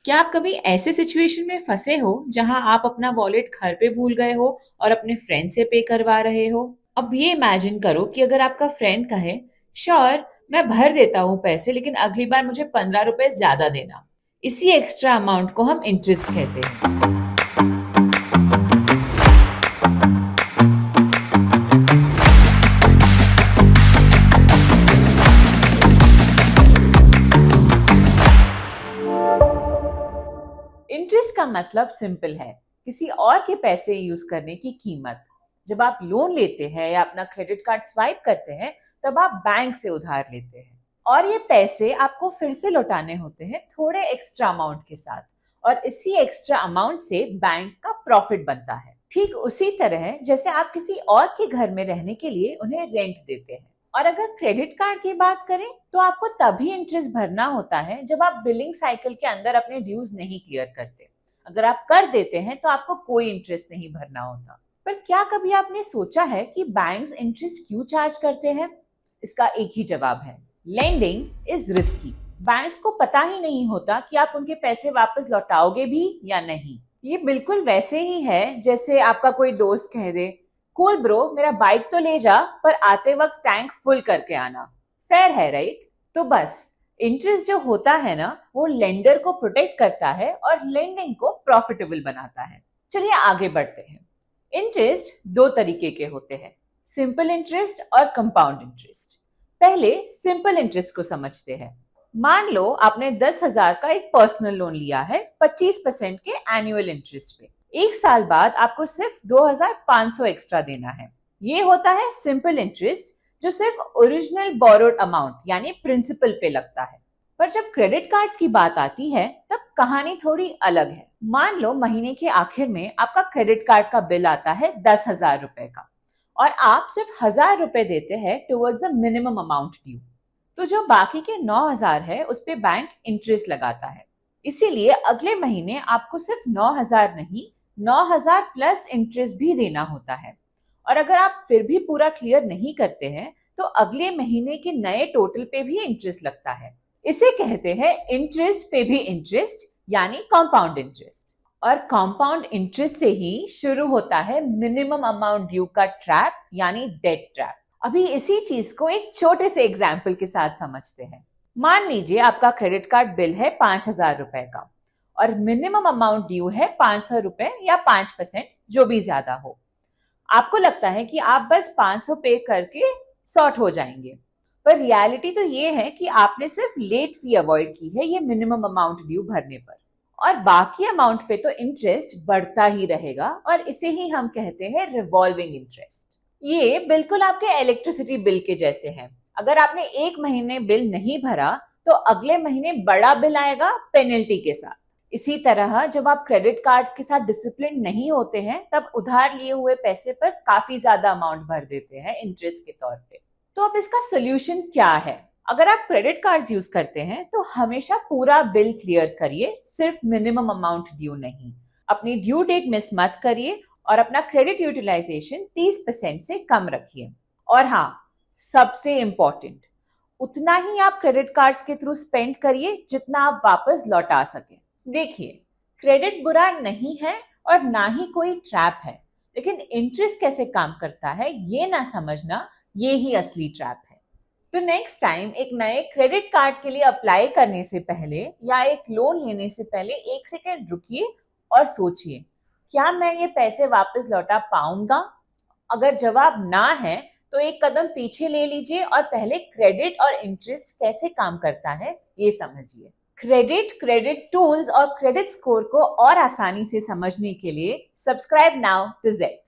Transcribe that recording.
क्या आप कभी ऐसे सिचुएशन में फंसे हो जहां आप अपना वॉलेट घर पे भूल गए हो और अपने फ्रेंड से पे करवा रहे हो? अब ये इमेजिन करो कि अगर आपका फ्रेंड कहे, श्योर मैं भर देता हूँ पैसे, लेकिन अगली बार मुझे 15 रुपए ज्यादा देना। इसी एक्स्ट्रा अमाउंट को हम इंटरेस्ट कहते हैं। इंटरेस्ट का मतलब सिंपल है, किसी और के पैसे यूज करने की कीमत। जब आप लोन लेते हैं या अपना क्रेडिट कार्ड स्वाइप करते हैं, तब आप बैंक से उधार लेते हैं और ये पैसे आपको फिर से लौटाने होते हैं थोड़े एक्स्ट्रा अमाउंट के साथ, और इसी एक्स्ट्रा अमाउंट से बैंक का प्रॉफिट बनता है। ठीक उसी तरह जैसे आप किसी और के घर में रहने के लिए उन्हें रेंट देते हैं। और अगर क्रेडिट कार्ड की बात करें तो आपको तभी इंटरेस्ट भरना होता है जब आप बिलिंग साइकिल के अंदर अपने ड्यूज नहीं क्लियर करते। अगर आप कर देते हैं तो आपको कोई इंटरेस्ट नहीं भरना होता। पर क्या कभी आपने सोचा है कि बैंक्स इंटरेस्ट क्यों चार्ज करते हैं? इसका एक ही जवाब है, लेंडिंग इज रिस्की। बैंक्स को पता ही नहीं होता कि आप उनके पैसे वापस लौटाओगे भी या नहीं। ये बिल्कुल वैसे ही है जैसे आपका कोई दोस्त कह दे, कूल ब्रो मेरा बाइक तो ले जा, पर आते वक्त टैंक फुल करके आना। फेयर है, राइट? तो बस इंटरेस्ट जो होता है ना, वो लेंडर को प्रोटेक्ट करता है और लेंडिंग को प्रॉफिटेबल बनाता है। चलिए आगे बढ़ते हैं। इंटरेस्ट दो तरीके के होते हैं, सिंपल इंटरेस्ट और कंपाउंड इंटरेस्ट। पहले सिंपल इंटरेस्ट को समझते हैं। मान लो आपने 10,000 का एक पर्सनल लोन लिया है 25% के एनुअल इंटरेस्ट पे। एक साल बाद आपको सिर्फ 2,500 एक्स्ट्रा देना है। ये होता है सिंपल इंटरेस्ट, जो सिर्फ ओरिजिनल बोरोड अमाउंट यानी प्रिंसिपल पे लगता है। पर जब क्रेडिट कार्ड्स की बात आती है तब कहानी थोड़ी अलग है। मान लो महीने के आखिर में आपका क्रेडिट कार्ड का बिल आता है 10,000 रुपए का, और आप सिर्फ 1,000 रुपए देते हैं towards the minimum amount due. तो जो बाकी के 9,000 है उस पे बैंक इंटरेस्ट लगाता है। इसीलिए अगले महीने आपको सिर्फ 9,000 नहीं, 9,000 प्लस इंटरेस्ट भी देना होता है। और अगर आप फिर भी पूरा क्लियर नहीं करते हैं तो अगले महीने के नए टोटल पे भी इंटरेस्ट लगता है। इसे कहते हैं इंटरेस्ट पे भी इंटरेस्ट, यानी कंपाउंड इंटरेस्ट। और कंपाउंड इंटरेस्ट से ही शुरू होता है मिनिमम अमाउंट ड्यू का ट्रैप, यानी डेट ट्रैप। अभी इसी चीज को एक छोटे से एग्जाम्पल के साथ समझते हैं। मान लीजिए आपका क्रेडिट कार्ड बिल है 5,000 रुपए का और मिनिमम अमाउंट ड्यू है 500 रुपए या 5%, जो भी ज्यादा हो। आपको लगता है कि आप बस 500 पे करके सॉर्ट हो जाएंगे, पर रियलिटी तो ये है कि आपने सिर्फ लेट फी अवॉइड की है ये मिनिमम अमाउंट ड्यू भरने पर, और बाकी अमाउंट पे तो इंटरेस्ट बढ़ता ही रहेगा, और इसे ही हम कहते हैं रिवॉल्विंग इंटरेस्ट। ये बिल्कुल आपके इलेक्ट्रिसिटी बिल के जैसे है। अगर आपने एक महीने बिल नहीं भरा तो अगले महीने बड़ा बिल आएगा पेनल्टी के साथ। इसी तरह जब आप क्रेडिट कार्ड्स के साथ डिसिप्लिन नहीं होते हैं तब उधार लिए हुए पैसे पर काफी ज्यादा अमाउंट भर देते हैं इंटरेस्ट के तौर पे। तो अब इसका सोल्यूशन क्या है? अगर आप क्रेडिट कार्ड्स यूज करते हैं तो हमेशा पूरा बिल क्लियर करिए, सिर्फ मिनिमम अमाउंट ड्यू नहीं। अपनी ड्यू डेट मिस मत करिए और अपना क्रेडिट यूटिलाइजेशन 30% से कम रखिए। और हाँ, सबसे इंपॉर्टेंट, उतना ही आप क्रेडिट कार्ड्स के थ्रू स्पेंड करिए जितना आप वापस लौटा सकें। देखिए, क्रेडिट बुरा नहीं है और ना ही कोई ट्रैप है, लेकिन इंटरेस्ट कैसे काम करता है ये ना समझना, ये ही असली ट्रैप है। तो नेक्स्ट टाइम एक नए क्रेडिट कार्ड के लिए अप्लाई करने से पहले या एक लोन लेने से पहले एक सेकेंड रुकिए और सोचिए, क्या मैं ये पैसे वापस लौटा पाऊंगा? अगर जवाब ना है तो एक कदम पीछे ले लीजिए और पहले क्रेडिट और इंटरेस्ट कैसे काम करता है ये समझिए। क्रेडिट टूल्स और क्रेडिट स्कोर को और आसानी से समझने के लिए सब्सक्राइब नाउ टू जेड।